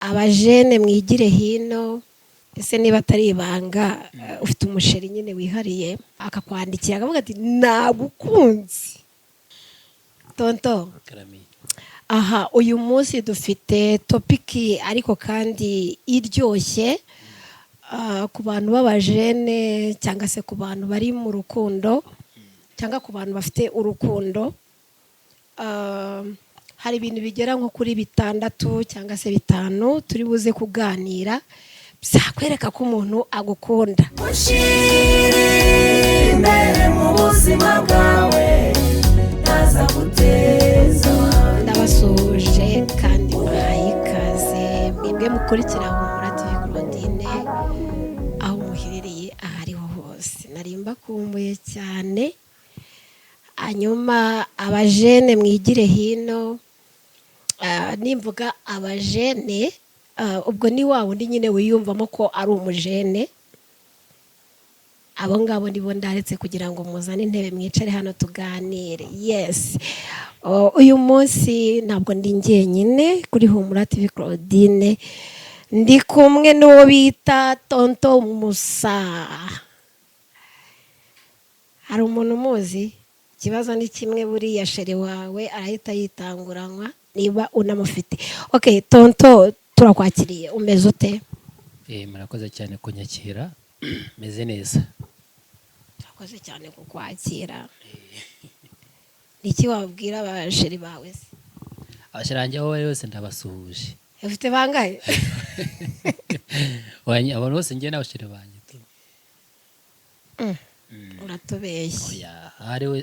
abajene mwigire hino. Ese niba atari ibanga, ufite umusheri nyine wihariye akakwandikira akavuga ati nagukunze tonto. Karami. Aha, uyu munsi dufite topiki ariko kandi iryoshye, ku bantu b'abajene cyangwa se ku bantu bari mu rukundo cyangwa ku bantu bafite urukundo. Hari ibintu bigera nko kuri 6 cyangwa se 5 turi buze kuganira byakwereka ko umuntu agukunda. Ushire mu buzima bwawe naza guteza. Ndabasuje kandi mbahaye ikaze mwebwe mukurikira Humura TV Claudine aho muherereye ahariho hose. Narimba kumbuye cyane. Hanyuma abajene mwigire hino. Nimvuga abajene, ubwo ni wa wundi nyine wiyumvamo ko ari umujene. Abo ngabo nibo ndaretse kugira ngo muzane intebe mwicare hano tuganire. Yes. Uyu munsi ntabwo ndi njyenyine kuri Humura TV Claudine. Ndi kumwe n'uwo bita Tonto Musa. Hari umuntu muzi? Ikibazo ni kimwe, buriya sheri wawe arahita yitanguranwa niba unamufite. Okay, Tonto turakwakiriye. Umeze ute? Murakoze cyane kunyakira. Meze neza. Turakoze cyane kukwakira. Niki wabwira abasheri bawe se? Abashirange aho bari bose ndabasuhuje. Ufite bangahe? Abantu bose ngiye n'abasheri banjye tu. Uratubeshye.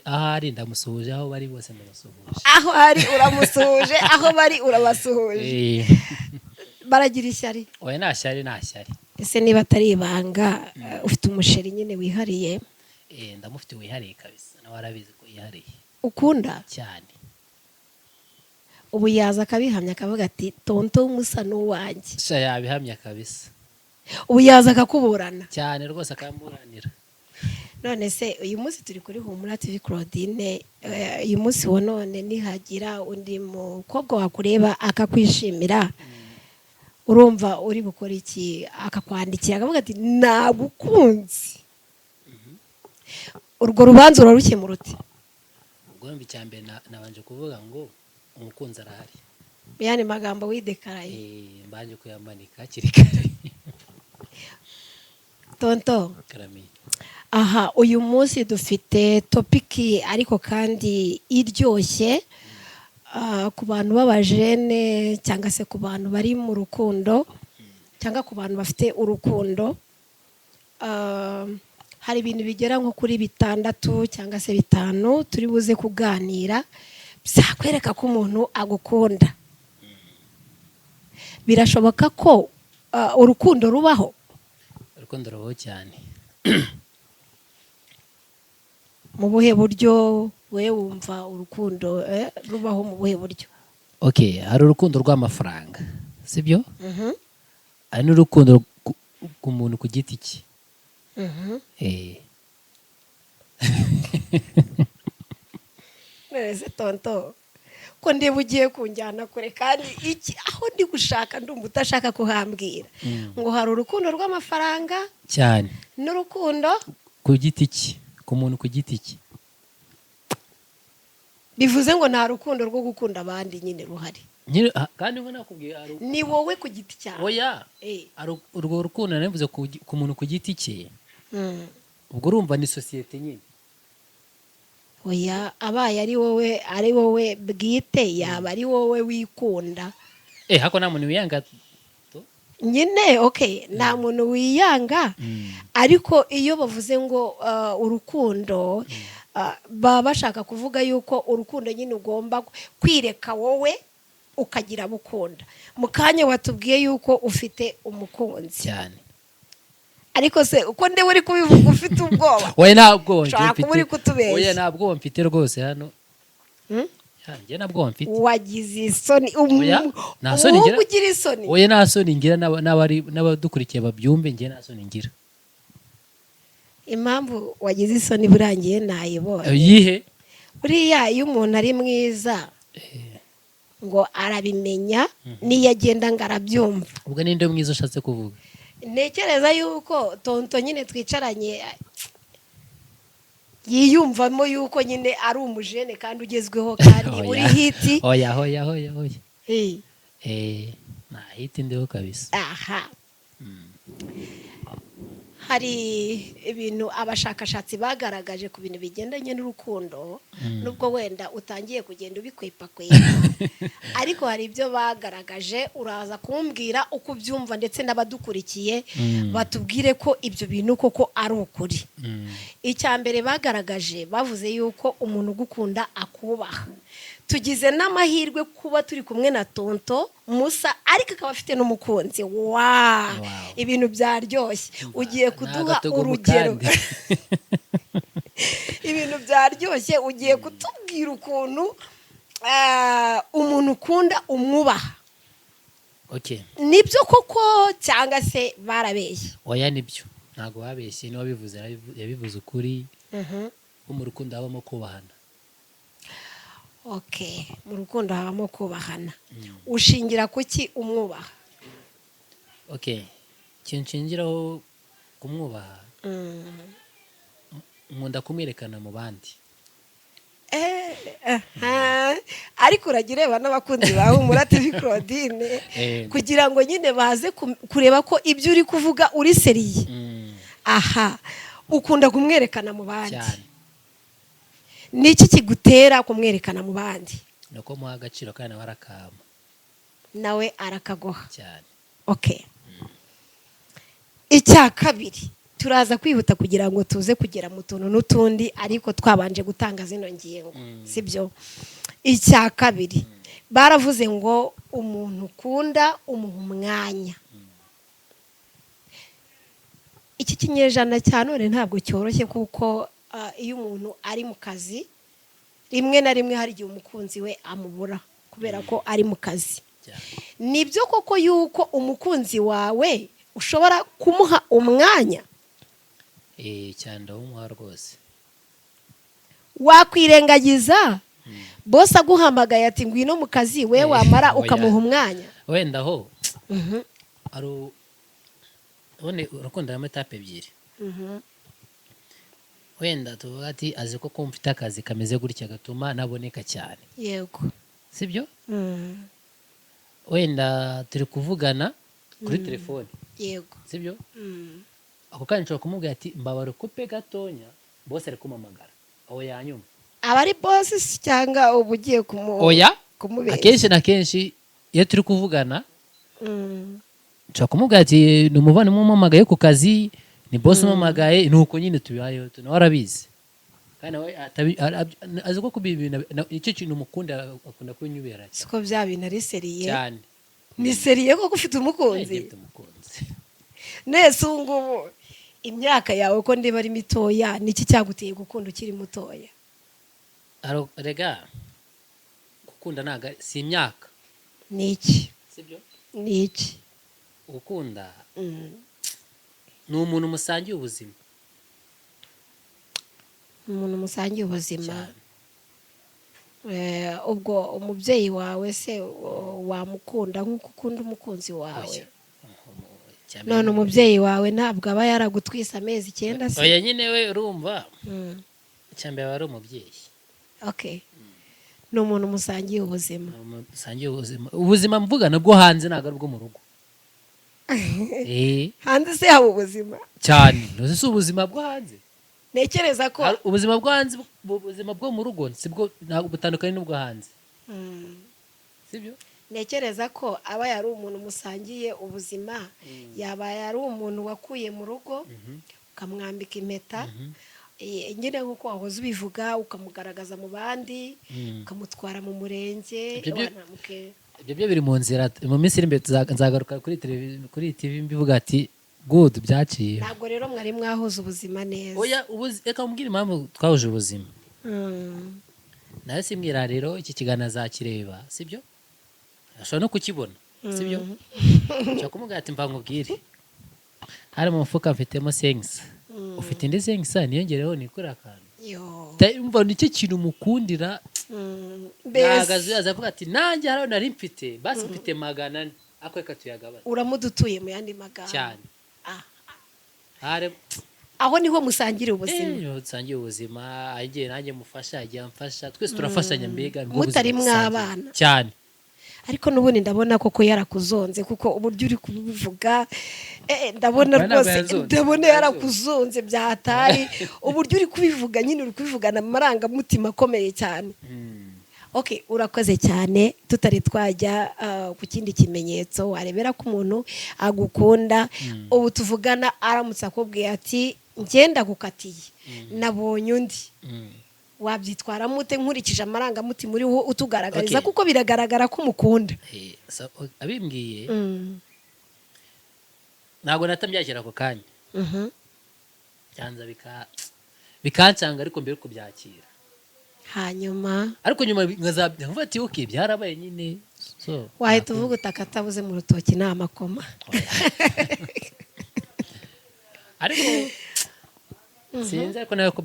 Ahari ndamusuhuje, aho bari bose ndabasuhuje. Aho ari uramusuhuje, aho bari urabasuhuje. Baragira ishyari? Oya nta shyari. Ese niba atari ibanga, ufite umusheri nyine wihariye? Ndamufite wihariye kabisa. Nawe arabizi ko yihariye. Ukunda? Cyane. Ubu yaza akabihamya akavuga ati Tonto Musa n'uwanjye. Sha yabihamya kabisa. Ubu yaza akakuburana? Cyane rwose akamburanira. None se uyu munsi turi kuri Humura TV Claudine. Uyu munsi wa none nihagira undi mukobwa wakureba akakwishimira, urumva uri bukora iki? Akakwandikira akavuga ati nagukunze. Urwo rubanza urarukemura uti? Ubwo mbi cyambere nabanje kuvuga ngo umukunzi arahari. Yani magambo widekaraye. Mbanje kuyamanika hakiri kare. Tonto. Karami. Aha, uyu munsi dufite topiki ariko kandi iryoshye, ku bantu b'abajene cyangwa se ku bantu bari mu rukundo cyangwa ku bantu bafite urukundo. Hari ibintu bigera nko kuri 6 cyangwa se 5 turi buze kuganira byakwereka ko umuntu agukunda. Birashoboka ko urukundo rubaho? Urukundo rubaho cyane. Mu buhe buryo we wumva urukundo rubaho mu buhe buryo? Okay, hari urukundo rw'amafaranga, sibyo? Hari n'urukundo ku muntu ku giti cye. Neze Tonto, ko ndeba ugiye kunjyana kure kandi iki aho ndi gushaka ndumva utashaka kuhambwira. Ngo hari urukundo rw'amafaranga cyane n'urukundo ku giti cye, ku muntu ku giti cye. Bivuze ngo nta rukundo rwo gukunda abandi nyine ruhari. Kandi ngo nakubwiye ni wowe ku giti cyawe. Oya. Urwo rukundo navuze ku muntu ku giti cye. Ubwo urumva ni societe nyine. Oya, abaye ari wowe bwite, yaba ari wowe wikunda. Hako nta muntu wiyanga nyine. Okay, nta muntu wiyanga. Ariko iyo bavuze ngo urukundo, baba bashaka kuvuga yuko urukundo nyine ugomba kwireka wowe ukagira mukunda. Mu kanya watubwiye yuko ufite umukunzi cyane. Ariko se uko ndewe uri kubivuga ufite ubwoba? Oya ntabwo mfite. Oya ntabwo mfite rwose hano. Njye ntabwo mfite. Wagize isoni? Nta soni ngira. Ugira isoni? Oya nta soni ngira, n'abadukurikiye babyumve, njye nta soni ngira. Impamvu wagize isoni burangiye nayibonye. Yihe? Buriya iyo umuntu ari mwiza, ngo arabimenya n'iyo agenda ngo arabyumva. ubwo ninde mwiza ushatse kuvuga? Ntekereza yuko tonto nyine twicaranye yiyumvamo yuko nyine ari umujene kandi ugezweho kandi uri hiti. oya nta hiti ndiho kabisa. Aha. Hari ibintu abashakashatsi bagaragaje ku bintu bigendanye n'urukundo, nubwo wenda utangiye kugenda ubikwepa ariko hari ibyo bagaragaje, uraza kumbwira uko ubyumva ndetse n'abadukurikiye batubwire ko ibyo bintu koko ari ukuri. Icya mbere bagaragaje, bavuze yuko umuntu ugukunda akubaha. Tugize n'amahirwe kuba turi kumwe na tonto Musa, ariko akaba afite n'umukunzi. Wow. Ibintu byaryoshye. Ugiye kuduha urugero. Ibintu byaryoshye, ugiye kutubwira ukuntu umuntu ukunda umwubaha. Okay. Nibyo koko cyangwa se barabeshye? Oya nibyo, ntago babeshye, niwe bivuze yabivuze ukuri. Mu rukundo habamo kubahana. Okay, mu rukundo habamo kubahana. Ushingira kuki umwubaha? Okay, kinshingiraho kumwubaha. Nkunda kumwerekana mu bandi. Ariko uragireba n'abakunzi bawe Humura TV Claudine kugira ngo nyine baze kureba ko ibyo uri kuvuga uri seriye. Aha, ukunda kumwerekana mu bandi. Niki kigutera kumwerekana mu bandi? Nuko muha agaciro kandi nawe arakama. Nawe arakagoha cyane. Okay. Icya kabiri, turaza kwihuta kugira ngo tuze kugera mu tuntu n'utundi, ariko twabanje gutanga zino ngingo. Sibyo? Icya kabiri, baravuze ngo umuntu ukunda umuha umwanya. Iki kinyejana cya none ntabwo cyoroshye, kuko iyo umuntu ari mu kazi, rimwe na rimwe hari igihe umukunzi we amubura kubera ko ari mu kazi. Nibyo koko yuko umukunzi wawe ushobora kumuha umwanya? Cyane ndawumuha rwose. Wakwirengagiza boss aguhamagaye ati ngwino mu kazi, we wamara ukamuha umwanya? Wenda ho ari ubone urukundo y'amatape ebyiri. Wenda tuvuga ati azi ko mfite akazi kameze gutya gatuma naboneka cyane. Yego. Sibyo? Wenda turi kuvugana kuri telefone. Yego. Sibyo? Ako kandi nshobora kumubwira ati mbabara kupe gatonya, boss ari kumamagara. Aho yanyuma. Abari boss cyangwa ubugiye oya kumubera. Akenshi na kenshi iyo turi kuvugana nshobora kumubwira ati numuvane mumamagaye ku kazi, ni boss umamagaye, nuko nyine tubihayo tunawarabizi. Kandi we azi ko kubibina icyo kintu mukunda akunda kunyubera. Siko bya bintu ari seriye. Cyane. Ni seriye ko ufite umukunzi. Nese ngubu imyaka yawe ko ndiba ari mitoya, niki cyaguteye gukunda ukiri mutoya? Rega gukunda naga si imyaka. Niki? Sibyo? Niki? Gukunda ni umuntu musangiye ubuzima. Umuntu musangiye ubuzima. Ubwo umubyeyi wawe se wamukunda nk'uko ukunda umukunzi wawe? None umubyeyi wawe ntabwo aba yaragutwisa amezi 9 se? Oya nyine we urumva. Cyambere ari umubyeyi. Okay. No umuntu musangiye ubuzima. Musangiye ubuzima mvuga nabwo hanze ntago ari bwo mu rugo. Hanze se haba ubuzima cyane. Nose si ubuzima bwo hanze. Nekereza ko ubuzima bwo hanze, ubuzima bwo mu rugo sibwo ntabwo butandukanye n'ubwo hanze. Sibyo? Nekereza ko aba yari umuntu musangiye ubuzima, yaba yari umuntu wakuye mu rugo ukamwambika impeta, nyine nkuko wahoze ubivuga, ukamugaragaza mu bandi, ukamutwara mu murenge. Ibyo biri mu nzira. Mu minsi iri imbere nzagaruka kuri TV mbivuga ati good byaciye. Ntabwo rero mwari mwahoze ubuzima neza. Oya reka mbwira impamvu twahuje ubuzima. Nawe simbwira rero iki kiganiro azakireba, sibyo? Ashobora no kukibona, sibyo? Cyo kumubwira ati mva nkubwire, hari mu mufuka mfitemo sengisa. Ufite indi sengisa niyongereho nikora akantu. Mva nicyo kintu mukundira ntabwo azuyaza avuga ati nanjye hariho nari mfite basi mfite 400 ako reka tuyagabane uramudutuye mu yandi magambo cyane Ah. aho niho musangira ubuzima niho dusangiye ubuzima agiye nanjye mufasha agiye amfasha twese turafashanya mbega mutari mwabana cyane ariko n'ubundi ndabona koko yarakuzonze kuko uburyo uri kubivuga ndabona rwose ndabona yarakuzonze byatari uburyo uri kubivuga nyine uri kubivugana amarangamutima akomeye cyane okay urakoze cyane tutari twajya ku kindi kimenyetso warebera ko umuntu agukunda ubu tuvugana aramutse akubwiye ati ngenda gukatiye nabonye undi wabyitwara mute nkurikije amarangamutima uriho utugaragariza kuko biragaragara ko umukunda abimbwiye ntabwo natambyakira ako kanya byanza bikancanga ariko mbere kubyakira hanyuma ariko nyuma nkazavuga ati okay byarabaye nyine wahita uvuga utakatabuze mu rutoki ni amakoma ariko sinzi ariko nawe ko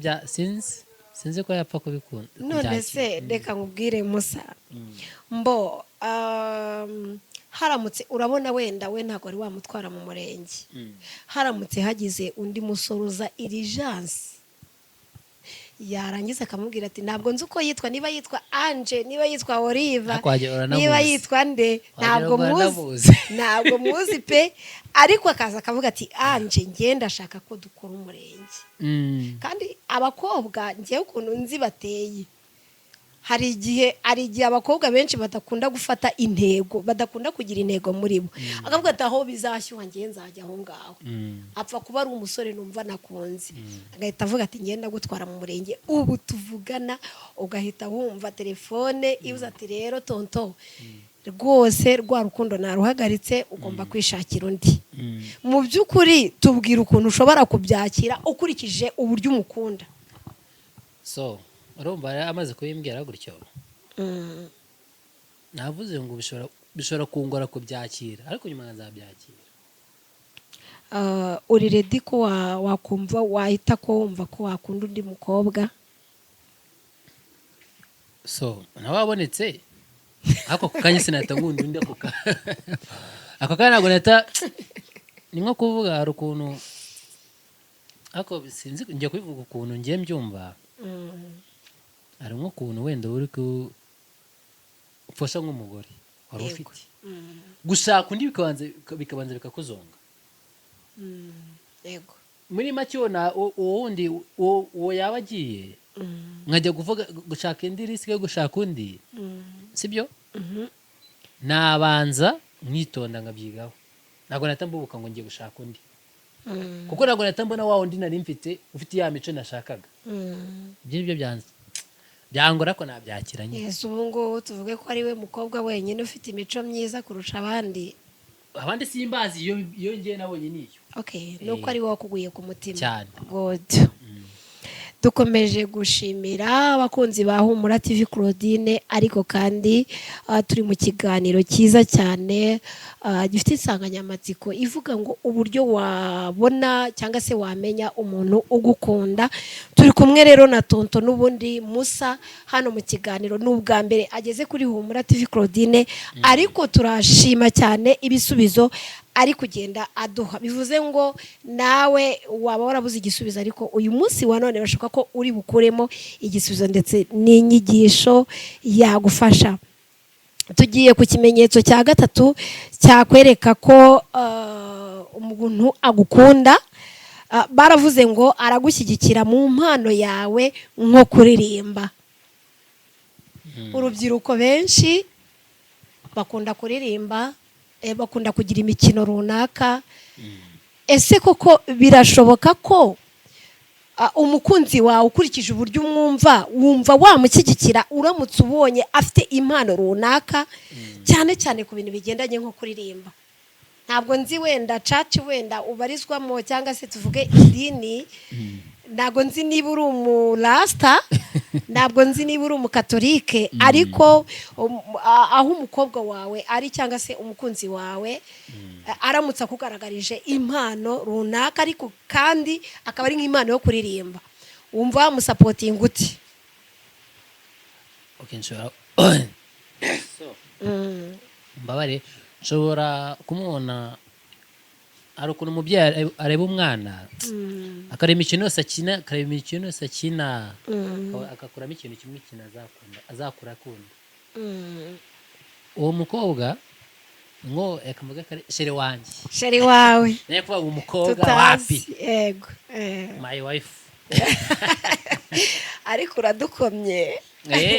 sinzi ko yapfa kubikunda none se reka nkubwire Musa mbo haramutse urabona wenda we ntabwo ari wamutwara mu murenge haramutse hagize undi musoruza irijansi yarangiza akamubwira ati ntabwo nzi uko yitwa niba yitwa Ange niba yitwa Oliva niba yitwa nde ntabwo muzi pe ariko akaza akavuga ati Ange ngenda ashaka ko dukora umurenge kandi abakobwa ngiye ukuntu nzi bateye hari igihe abakobwa benshi badakunda gufata intego badakunda kugira intego muri bo akavuga ati aho bizashyuha ngiye nzajya aho ngaho apfa kuba ari umusore numva nakunze agahita avuga ati ngenda gutwara mu murenge ubu tuvugana ugahita wumva telefone ibuze ati rero tonto rwose rwa rukundo naruhagaritse ugomba kwishakira undi mu by'ukuri tubwira ukuntu ushobora kubyakira ukurikije uburyo umukunda urumva amaze kubimbwira gutyo navuze ngo bishobora kungora kubyakira ariko nyuma nzabyakira uri ready ko wakumva wahita ko wumva ko wakunda undi mukobwa nawe wabonetse ako kanya sinahita nkunda undi ako kanya ntabwo nahita ni nko kuvuga hari ukuntu ariko sinzi ngiye kubivuga ukuntu ngiye mbyumva hari nk'ukuntu wenda uri gufasha nk'umugore wari ufite gushaka undi bikabanza bikakuzonga yego muri make uwo wundi uwo yaba agiye nkajya gushaka indi risike yo gushaka undi sibyo nabanza mwitonda nkabyigaho ntabwo nahita mbubuka ngo ngiye gushaka undi kuko ntabwo nahita mbona wa wundi nari mfite ufite ya mico nashakaga ibyo nibyo byangora ko nabyakira nyine ubu ngubu tuvuge ko ari we mukobwa wenyine ufite imico myiza kurusha abandi simbazi iyo ngiye nabonye niyo nuko ari wowe wakuguye ku mutima cyane dukomeje gushimira abakunzi ba Humura TV Claudine ariko kandi turi mu kiganiro cyiza cyane gifite insanganyamatsiko ivuga ngo uburyo wabona cyangwa se wamenya umuntu ugukunda turi kumwe rero na tonto n'ubundi Musa hano mu kiganiro n'ubwa mbere ageze kuri Humura TV Claudine ariko turashima cyane ibisubizo ari kugenda aduha bivuze ngo nawe waba warabuze igisubizo ariko uyu munsi wa none bashaka ko uri bukuremo igisubizo ndetse n'inyigisho yagufasha tugiye ku kimenyetso cya gatatu cyakwereka ko umuntu agukunda baravuze ngo aragushyigikira mu mpano yawe nko kuririmba urubyiruko benshi bakunda kuririmba bakunda kugira imikino runaka ese koko birashoboka ko umukunzi wawe ukurikije uburyo wumva wamushyigikira uramutse ubonye afite impano runaka cyane cyane ku bintu bigendanye nko kuririmba ntabwo nzi wenda caci wenda ubarizwamo cyangwa se tuvuge idini ntabwo nzi niba uri umurasta ntabwo nzi niba uri umukatolike ariko aho umukobwa wawe ari cyangwa se umukunzi wawe aramutse akugaragarije impano runaka ariko kandi akaba ari nk'impano yo kuririmba wumva wamusapotinga uti okay nshobora so mbabare nshobora kumubona hari ukuntu umubyeyi areba umwana akareba imikino yose akina agakuramo ikintu kimwe azakura akunda uwo mukobwa ngo ekamuga kare sheri wawe naye kuba umukobwa wapi yego my wife ariko uradukomye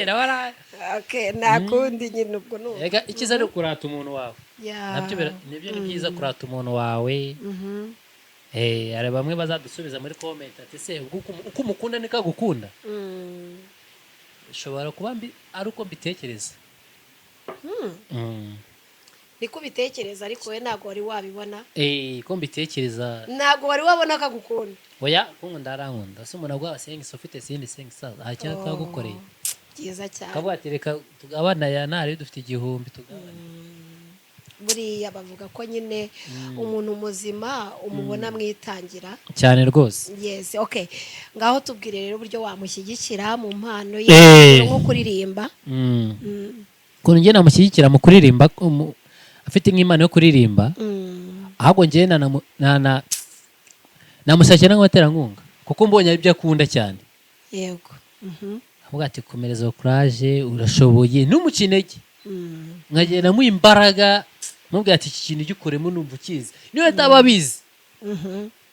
rabara okay nakundi nyine ubwo no ega ikiza ari kurata umuntu wawe nibyo ni byiza kurata umuntu wawe ari bamwe bazadusubiza muri comment ati se uko umukunda nika gukunda shobora kuba ari uko mbitekereza niko bitekereza ariko we ntago wari wabibona ko mbitekereza ntago wari wabona ko agukunda oya kunkunda arankunda se umuntu agwa sengi ufite sindi sengi saza hacyana twagukoreye byiza cyane kavuga ati reka tugabana ya nari dufite igihumbi tugabana buriya bavuga ko nyine umuntu muzima umubona mwitangira cyane rwose yes okay ngaho tubwire rero uburyo wamushyigikira mu mpano ye nko kuririmba kuntu ngiye namushyigikira mu kuririmba afite nk'impano yo kuririmba ahubwo ngiye namushyigikira nk'abaterankunga kuko mbonye ari byo akunda cyane yego avuga ati komereza courage urashoboye n'umukinege nkagenda mu imbaraga mubwira ati iki kintu gikoremo numva ukizi niyo ataba abizi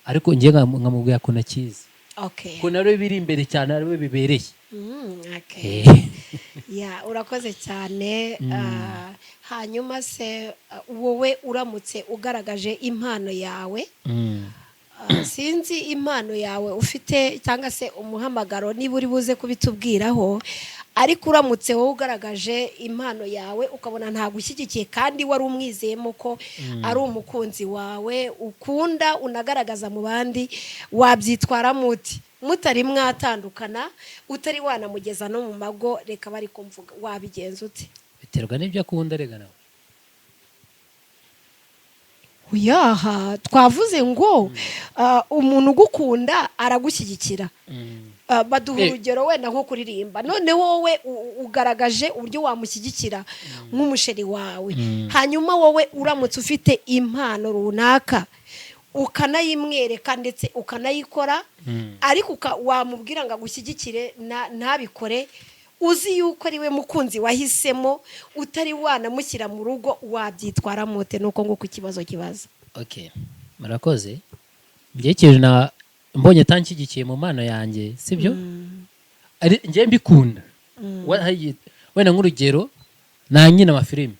ariko ngiye nkamubwira ko nakizi ko naro biri imbere cyane ari bibereye urakoze cyane hanyuma se wowe uramutse ugaragaje impano yawe sinzi impano yawe ufite cyangwa se umuhamagaro niba uri buze kubitubwiraho ariko uramutse wowe ugaragaje impano yawe ukabona nta gushyigikiye kandi wari umwizeyemo ko ari umukunzi wawe ukunda unagaragaza mu bandi wabyitwaramo uti mutari mwatandukana utari wanamugeza no mu mago reka bari kumvuga wabigenza uti biterwa n'ibyo akunda rega nawe uyaha twavuze ngo umuntu ugukunda aragushyigikira baduha urugero wenda nko kuririmba none wowe ugaragaje uburyo wamushyigikira nk'umusheri wawe hanyuma wowe uramutse ufite impano runaka ukanayimwereka ndetse ukanayikora ariko wamubwira ngo agushyigikire ntabikore uzi yuko ari we mukunzi wahisemo utari wanamushyira mu rugo wabyitwara mote nuko ngo ku kibazo kibaza murakoze ngekeje mbonye tanshyigikiye mu mpano yanjye sibyo ngiye mbikunda wenda nk'urugero nanyina amafilime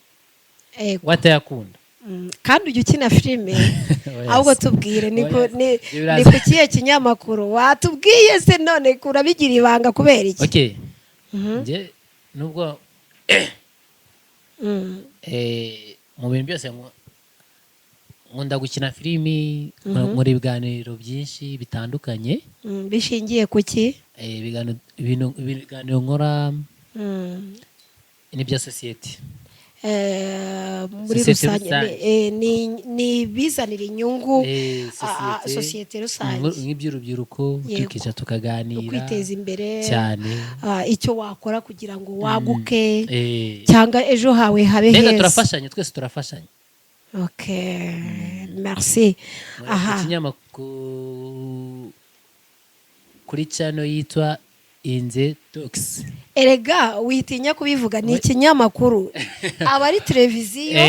watayakunda kandi ujya ukina filime ahubwo tubwire ni ku kihe kinyamakuru watubwiye se none urabigira ibanga kubera iki nge nubwo mu bintu byose nkunda gukina filimi nkora ibiganiro byinshi bitandukanye bishingiye ku ki ibiganiro nkora n'ibya sosiyete muri rusange ni bizanira inyungu sosiyete rusange nk'iby'urubyiruko tukica tukaganira kwiteza imbere cyane icyo wakora kugira ngo waguke cyangwa ejo hawe habe heza turafashanya twese turafashanya merci ikinyamakuru kuri channel yitwa Inze Talks erega witinya kubivuga ni ikinyamakuru aba ari televiziyo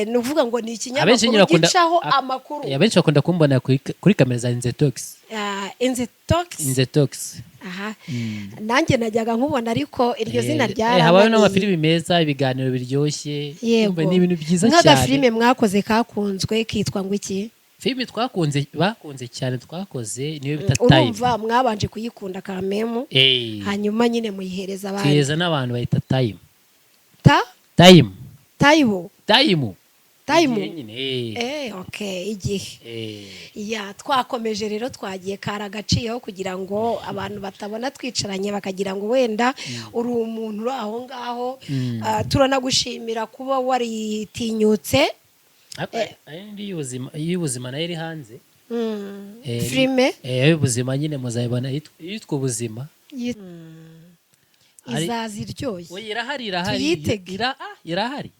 ni uvuga ngo ni ikinyamakuru gicaho amakuru abenshi bakunda kumbona kuri kamera za Inze Talks Inze Talks nanjye najyaga nkubona ariko iryo zina ryaranganye habaye n'amafilimi meza ibiganiro biryoshye ni ibintu byiza cyane nk'agafilime mwakoze kakunzwe kitwa ngo iki filimi bakunze cyane twakoze niyo bita Time urumva mwabanje kuyikunda kamemu hanyuma nyine muyihereza abandi tuyeza n'abantu bayita Time igihe twakomeje rero twagiye karagaciyeho kugira ngo abantu batabona twicaranye bakagira ngo wenda uri umuntu uri aho ngaho turanagushimira kuba waritinyutse y'ubuzima nayo iri hanze filime y'ubuzima nyine muzayibona yitwa ubuzima Ari- izaza iryoshye oya irahari irahari Tuyitege. irahari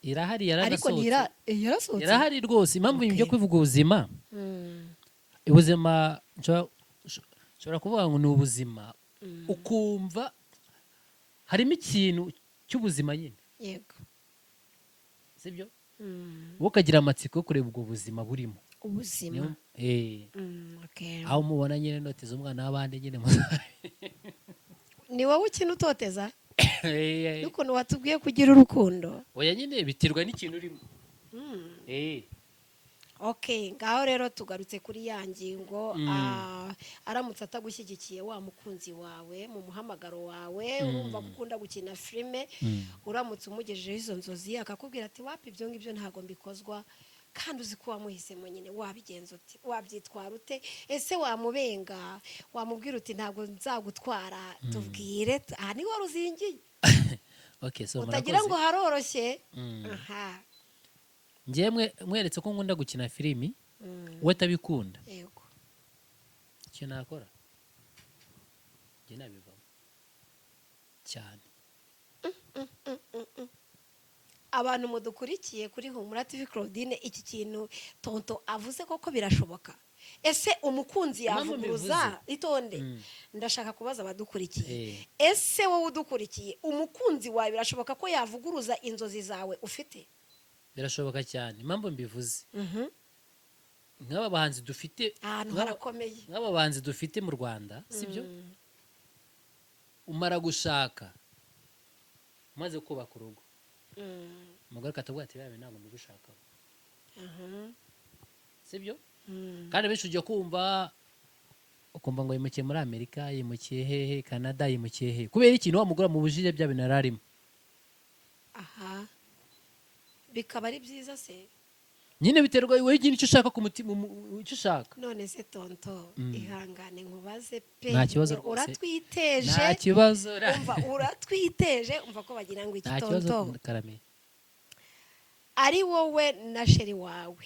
irahari ariko yaranasohotse yarasohotse irahari rwose impamvu Okay. byo kwivuga ubuzima Mm, ubuzima nshobora kuvuga ngo ni ubuzima ukumva harimo ikintu cy'ubuzima nyine yego sibyo Mm, wowe ukagira amatsiko yo kureba ubwo buzima burimo ubuzima okay. aho mubona nyine note z'umwana w'abandi nyine ni wowe ukina utoteza n'ukuntu watubwiye kugira urukundo oya nyine biterwa n'ikintu urimo okay ngaho rero tugarutse kuri ya ngingo aramutse atagushyigikiye wa mukunzi wawe mu muhamagaro wawe urumva ko ukunda gukina filime uramutse umugejejeho izo nzozi akakubwira ati wapi ibyo ngibyo ntabwo mbikozwa kandi uzi ko wamuhisemo nyine wabigenza uti wabyitwara ute ese wamubenga wamubwira uti ntabwo nzagutwara tubwire aha niho ruzingiye okay so utagira ngo haroroshye aha njyewe mweretse ko nkunda gukina filimi we atabikunda yego icyo nakora njye nabivamo cyane abantu mudukurikiye kuri Humura TV Claudine iki kintu tonto avuze koko birashoboka ese umukunzi yavuguruza itonde ndashaka kubaza abadukurikiye ese wowe udukurikiye umukunzi wawe birashoboka ko yavuguruza inzozi zawe ufite birashoboka cyane impamvu mbivuze nk'aba bahanzi dufite ahantu harakomeye nk'aba bahanzi dufite mu Rwanda sibyo umara gushaka umaze kubaka urugo umugore akatubwira ati biriya ntabwo mbigushakaho sibyo kandi benshi ujya kumva ukumva ngo yimukiye muri Amerika yimukiye hehe Canada yimukiye hehe kubera ikintu wa mugore amubujije bya bintu yari arimo aha bikaba ari byiza se nyine biterwa wowe igihe icyo ushaka ku mutima icyo ushaka none se tonto ihangane nkubaze pe nta kibazo rwose uratwiteje nta kibazo umva uratwiteje umva ko bagira ngo iki nta kibazo tonto karame ari wowe na sheri wawe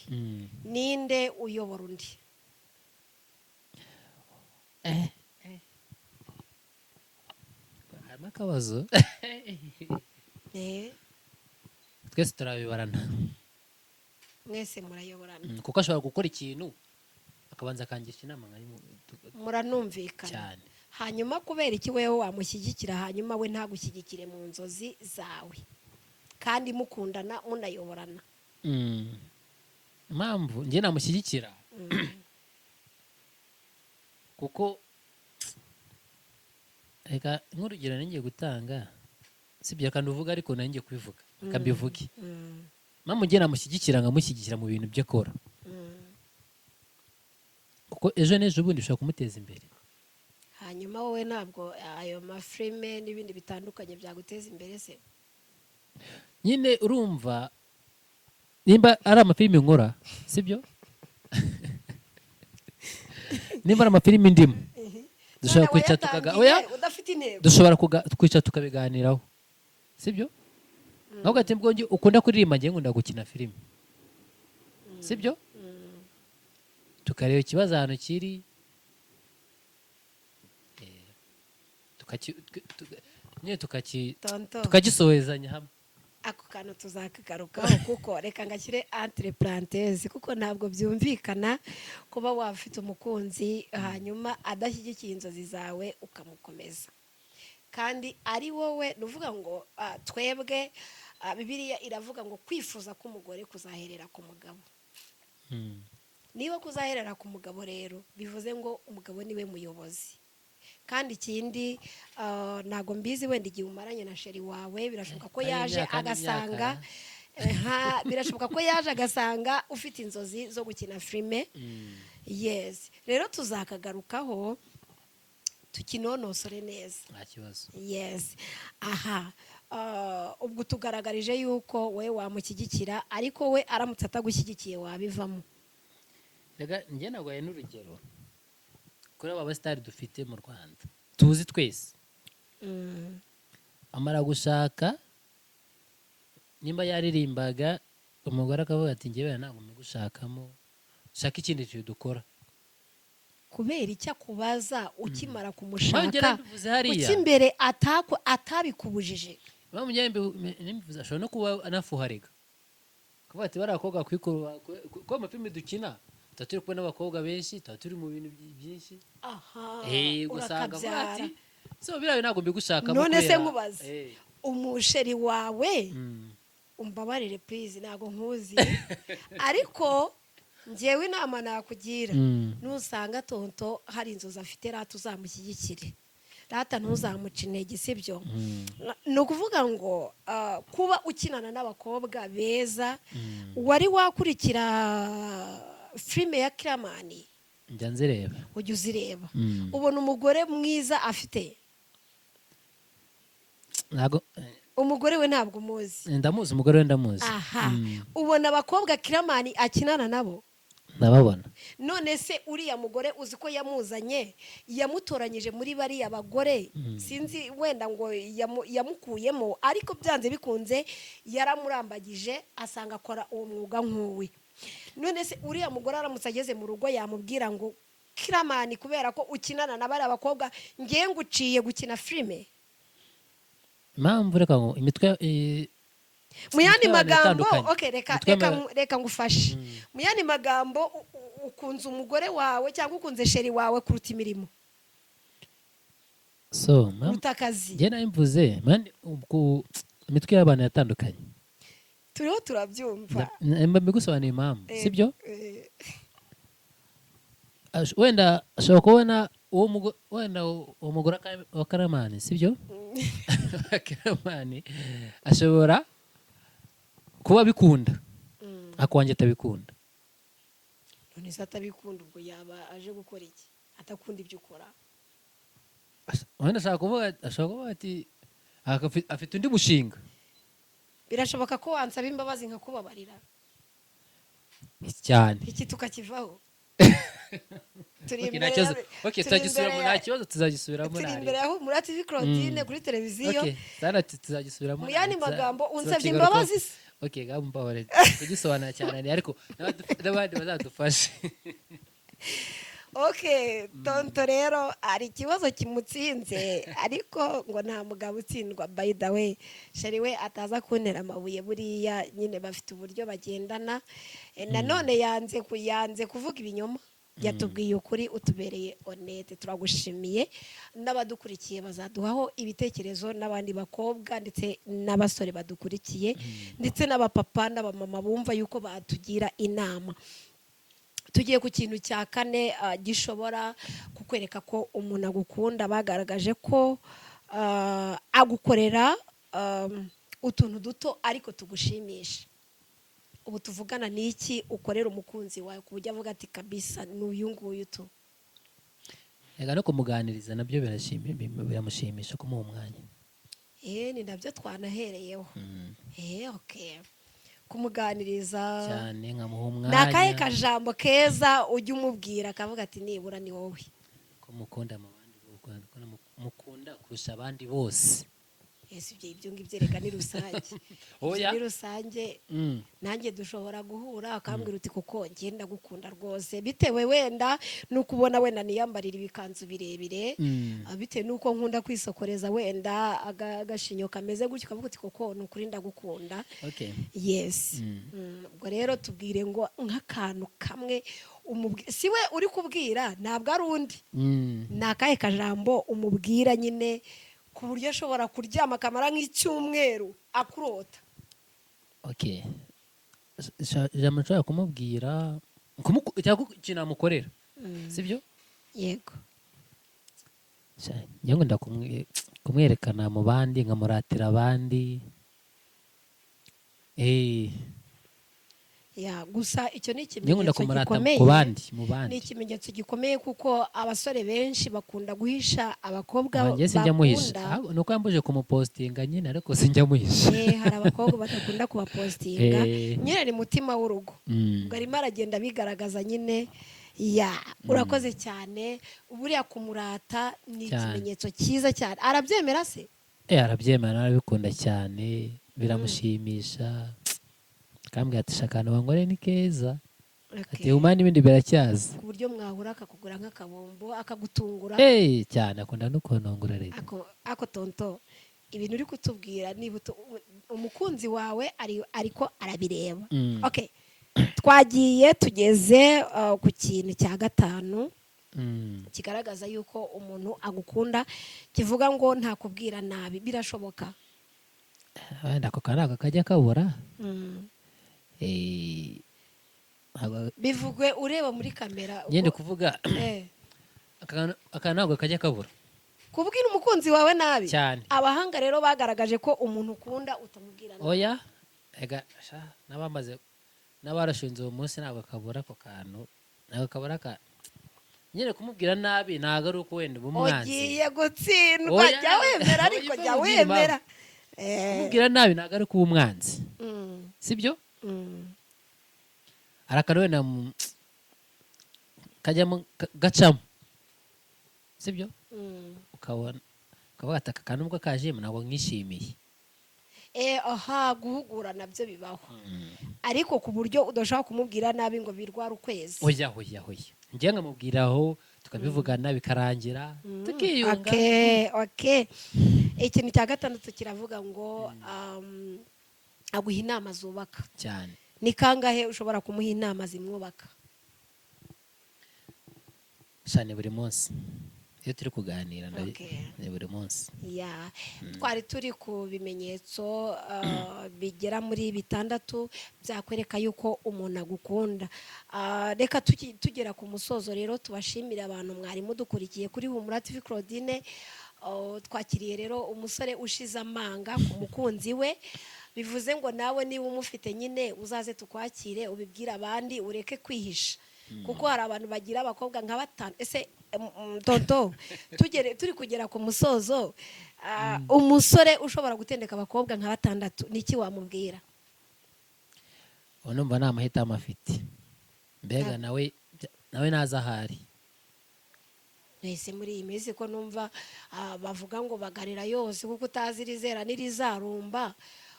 ninde uyobora undi harimo akabazo twese turabibarana mwese murayoborana kuko ashobora gukora ikintu akabanza akangisha inama muranumvikana cyane hanyuma kubera iki wewe wamushyigikira hanyuma we ntagushyigikire mu nzozi zawe kandi mukundana munayoborana impamvu njye namushyigikira kuko reka nk'urugero ngiye gutanga sibyo kandi uvuga ariko nanjye kubivuga akabivuge mpamvu njye namushyigikira nkamushyigikira mu bintu byo akora kuko ejo n'ejo bundi ushobora kumuteza imbere hanyuma wowe ntabwo ayo mafilime n'ibindi bitandukanye byaguteza imbere se nyine urumva nimba ari amafilime nkora sibyo nimba ari amafilime ndimo dushobora kwicara tukabiganiraho sibyo ahubwo ati mbwo ukunda kuririmba njye nkunda gukina filime sibyo tukareba ikibazo ahantu kiri tukagisohezanya hamwe ako kantu tuzakagarukaho kuko reka ngashyire entre parenthèse kuko ntabwo byumvikana kuba waba ufite umukunzi hanyuma adashyigikiye inzozi zawe ukamukomeza kandi ari wowe nuvuga ngo twebwe Bibiliya iravuga ngo kwifuza k'umugore kuzaherera ku mugabo niba kuzaherera ku mugabo rero bivuze ngo umugabo niwe muyobozi kandi ikindi ntabwo mbizi wenda igihe umaranye na sheri wawe birashoboka ko yaje agasanga birashoboka ko yaje agasanga ufite inzozi zo gukina filime yes rero tuzakagarukaho tukinonosore neza nta kibazo yes aha ubwo tugaragarije yuko we wamushyigikira ariko we aramutse atagushyigikiye wabivamo rega njye nagwaye n'urugero kuri aba basitari dufite mu Rwanda tuzi twese amara gushaka nimba yaririmbaga umugore akavuga ati njyewe ntabwo mbigushakamo shaka ikindi kintu dukora kubera icyo akubaza ukimara Mpamvu kumushaka narabivuze hariya. kuki imbere atabikubujije. Mpamvu narabivuze ashobora no kuba anafuharega kuvuga ati bariya bakobwa kuko amafilime dukina tuba turi kubona abakobwa benshi tuba turi mu bintu byinshi aha ugasanga avuga urakabyara. ati so biriya ntabwo mbigushakamo none se kubera-" nkubaze umusheri wawe Mm. umbabarire please ntabwo nkuzi ariko njyewe inama nakugira Mm. nusanga tonto hari inzozi afite rata uzamushyigikire rata ntuzamuca intege sibyo. ni ukuvuga ngo kuba ukinana n'abakobwa beza wari wakurikira filime ya kiramani njya nzireba ujya uzireba Mm. ubona umugore mwiza afite ntabwo umugore we ntabwo umuzi. ndamuzi umugore we ndamuzi aha ubona abakobwa kiramani akinana nabo ndababona none se uriya mugore uzi ko yamuzanye yamutoranyije muri bariya bagore sinzi wenda ngo yamukuyemo ariko byanze bikunze yaramurambagije asanga akora uwo mwuga nk'uwe. none se uriya mugore aramutse ageze mu rugo yamubwira ngo kiramani kubera ko ukinana na bariya bakobwa ngiye nguciye gukina filime. impamvu reka ngo imitwe mu yandi magambo itandukanye. okay, reka ngufashe mu yandi magambo ukunze umugore wawe cyangwa ukunze sheri wawe kuruta imirimo so kuruta akazi. njye nabimvuze imitwe y'abantu yatandukanye turiho turabyumva mbigusobanuriye impamvu sibyo wenda ashobora kubona wenda uwo mugore wa karamani sibyo karamani ashobora kuba abikunda akwanjye atabikunda. none se atabikunda ubwo yaba aje gukora iki atakunda ibyo ukora. wenda ashobora kuvuga ati afite undi mushinga. birashoboka ko wansaba imbabazi nkakubabarira cyane iki tukakivaho. tuzagisubiramo nta kibazo tuzagisubiramo turi imbere ya Humura TV Claudine kuri televiziyo. tuzagisubiramo mu yandi magambo unsabye imbabazi se mbabarire kugisobanura cyane ariko n'abandi bazadufashe. tonto rero hari ikibazo kimutsinze ariko ngo nta mugabo utsindwa by the way sheri we ataza kuntera amabuye buriya nyine bafite uburyo bagendana. nanone yanze kuvuga ibinyoma yatubwiye ukuri utubereye honete turagushimiye. n'abadukurikiye bazaduhaho ibitekerezo n'abandi bakobwa ndetse n'abasore badukurikiye ndetse n'abapapa n'abamama bumva yuko batugira inama. tugiye ku kintu cya kane gishobora kukwereka ko umuntu agukunda. bagaragaje ko agukorera utuntu duto ariko tugushimisha. ubu tuvugana ni iki ukorera umukunzi wawe ku buryo avuga ati kabisa ni uyu nguyu tu. reka no kumuganiriza nabyo biramushimisha kumuha umwanya. ni nabyo twanahereyeho. kumuganiriza cyane nkamuha umwanya. ni akahe kajambo keza ujya umubwira akavuga ati nibura ni wowe ko mukunda mukunda kurusha abandi bose. ibyo ngibyo reka ni rusange. ni rusange nanjye dushobora guhura akambwira uti kuko ngenda gukunda rwose bitewe wenda nuko ubona wenda niyambarira ibikanzu birebire bitewe nuko nkunda kwisokoreza wenda agashinyo kameze gutyo ukavuga uti kuko ni ukuri ndagukunda. yes ubwo rero tubwire ngo nk'akantu kamwe si we uri kubwira ntabwo ari undi. ni akahe kajambo umubwira nyine ku buryo ashobora kuryama akamara nk'icyumweru akurota. ijambo nshobora kumubwira cyangwa ikintu namukorera sibyo. yego njyewe ngenda kumwerekana mu bandi nkamuratira abandi. gusa icyo ni ikimenyetso gikomeye. ni ikimenyetso gikomeye kuko abasore benshi bakunda guhisha abakobwa bakunda. ni uko yambuje kumupositinga nyine ariko sinjya muhisha. hari abakobwa badakunda kubapositinga nyine ni mutima w'urugo. ubwo arimo aragenda bigaragaza nyine. urakoze cyane. buriya kumurata ni ikimenyetso cyiza cyane. arabyemera se? arabyemera arabikunda cyane biramushimisha. kambwira ati shakana wangore ni keza. ati humura n'ibindi biracyaza. ku buryo mwahura akakugura nk'akabombo akagutungura. Cyane akunda no kunongora rero. ako tonto ibintu uri kutubwira niba umukunzi wawe ariko arabireba. Okay, twagiye tugeze ku kintu cya gatanu kigaragaza yuko umuntu agukunda, kivuga ngo ntakubwira nabi. Birashoboka? wenda ako kanaka kajya kabura. Bivugwe ureba muri kamera. Ngende kuvuga aka ntabwo kajya kabura. Kubwira umukunzi wawe nabi cyane. Abahanga rero bagaragaje ko umuntu ukunda utamubwira nabi. Oya ega n'abamaze n'abarashinze uwo munsi ntabwo kabura ako kantu, ntabwo kabura ka nyine kumubwira nabi ntabwo ari uko wenda umwanzi ugiye gutsindwa. Jya wemera ariko jya wemera. kumubwira nabi ntabwo ari kuba umwanzi, sibyo? arakara wenda kajyamo gacamo, sibyo? ukabona ukavuga ati aka kantu ubwo kajemo ntabwo nkishimiye. Guhugura nabyo bibaho, ariko ku buryo udashaka kumubwira nabi ngo birwara ukwezi. Oya njye nkamubwiraho tukabivugana bikarangira tukiyunga. Okay. Ikintu cya gatandatu kiravuga ngo aguha inama zubaka cyane. Ni kangahe ushobora kumuha inama zimwubaka? Cyane buri munsi iyo turi kuganira ni buri munsi. Twari turi ku bimenyetso bigera muri 6 byakwereka yuko umuntu agukunda. Reka tugera ku musozo rero, tubashimire abantu mwari mudukurikiye kuri Humura TV. Claudine, twakiriye rero umusore ushize amanga ku mukunzi we. Bivuze ngo nawe niba umufite nyine uzaze tukwakire ubibwire abandi, ureke kwihisha, kuko hari abantu bagira abakobwa nka 5. Ese tonto turi kugera ku musozo, umusore ushobora gutendeka abakobwa nka 6 niki wamubwira? Numva nta mahitamo afite, mbega nawe naza ahari. Ese muri iyi minsi ko numva bavuga ngo bagarira yose kuko utazi rizera n'irizarumba,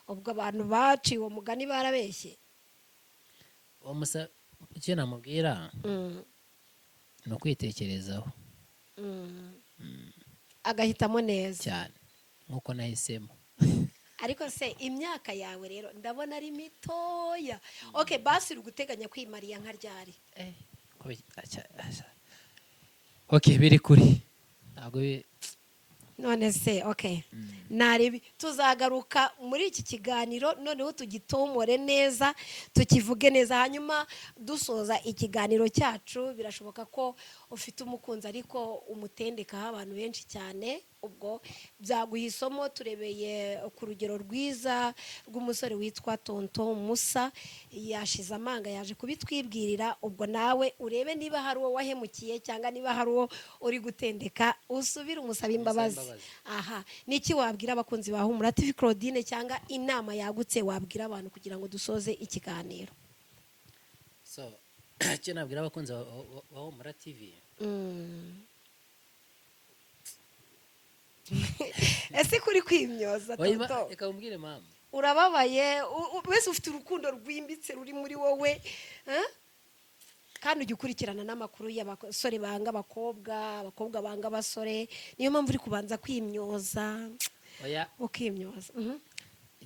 ubwo abantu baciye uwo mugani barabeshye. Uwo musa icyo namubwira ni ukwitekerezaho agahitamo neza cyane nk'uko nahisemo. Ariko se imyaka yawe rero ndabona ari mitoya. Okay, basi uri guteganya kwimariya nka ryari? Okay, biri kuri ntabwo none se okay, narebi tuzagaruka muri iki kiganiro noneho tugitomore neza, tukivuge neza, hanyuma dusoza ikiganiro cyacu. Birashoboka ko ufite umukunzi ariko umutendekaho abantu benshi cyane, ubwo byaguha isomo. Turebeye ku rugero rwiza rw'umusore witwa Tonto Musa, yashize amanga yaje kubitwibwirira. Ubwo nawe urebe niba hari uwo wahemukiye cyangwa niba hari uwo uri gutendeka, usubire umusabe imbabazi. Aha, niki wabwira abakunzi ba Humura TV Claudine, cyangwa inama yagutse wabwira abantu kugira ngo dusoze ikiganiro? So icyo nabwira abakunzi ba Humura TV, ese kuri kwimyoza Tonto? Reka umbwire mama, urababaye wese ufite urukundo rwimbitse ruri muri wowe, kandi ujya ukurikirana n'amakuru y'abasore banga abakobwa banga abasore. Niyo mpamvu uri kubanza kwimyoza. Ukimyoza.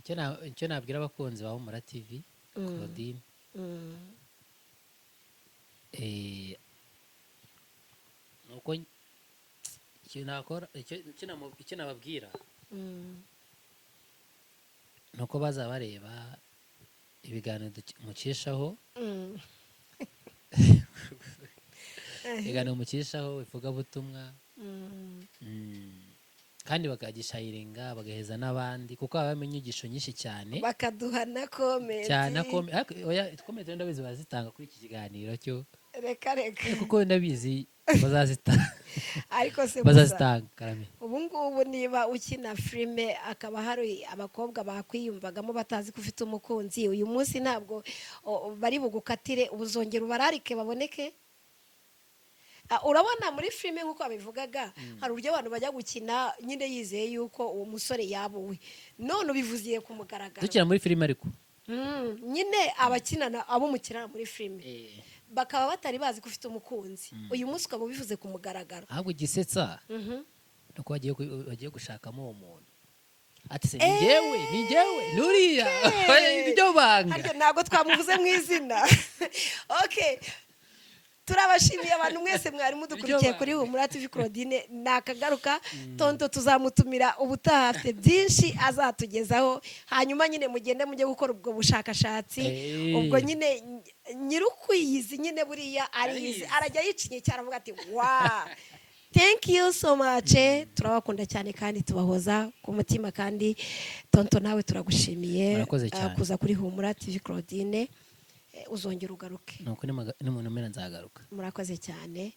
icyo nabwira abakunzi ba Humura TV Claudine, nuko icyo nababwira nuko baza bareba ibiganiro mucishaho, ibiganiro mucishaho ivugabutumwa, kandi bakagishayiringa bagaheza n'abandi, kuko baba bamenye inyigisho nyinshi cyane, bakaduha na comment cyane. Comment ndabizi bazitanga kuri iki kiganiro cyo, reka kuko ndabizi bazazitanga. Ariko se bazazitanga karame. Ubu ngubu niba ukina filime akaba hari abakobwa bakwiyumvagamo batazi ko ufite umukunzi, uyu munsi ntabwo bari bugukatire, ubuzongera ubararike baboneke. Urabona muri filime nk'uko babivugaga, hari uburyo abantu bajya gukina nyine yizeye yuko uwo musore yabuwe, none ubivuziye ku mugaragaro. Dukina muri filime ariko nyine abakinana abo mukirana muri filime bakaba batari bazi ko ufite umukunzi uyu munsi ukaba ubivuze ku mugaragaro. ahubwo igisetsa nuko bagiye gushakamo uwo muntu ati se ni njyewe nuriya iryo banga ariko ntabwo twamuvuze mu izina. Okay, turabashimiye abantu mwese mwari mudukurikiye kuri Humura TV. Claudine nakagaruka tonto tuzamutumira ubutaha, afite byinshi azatugezaho, hanyuma nyine mugende mujye gukora ubwo bushakashatsi. Ubwo nyine nyirukwiyizi nyine buriya ariyizi arajya yicinye cyane avuga ati wa thank you so much. Turabakunda cyane kandi tubahoza ku mutima, kandi tonto nawe turagushimiye kuza kuri Humura TV. Claudine uzongera ugaruke. nuko ni umuntu umena nzagaruka. Murakoze cyane.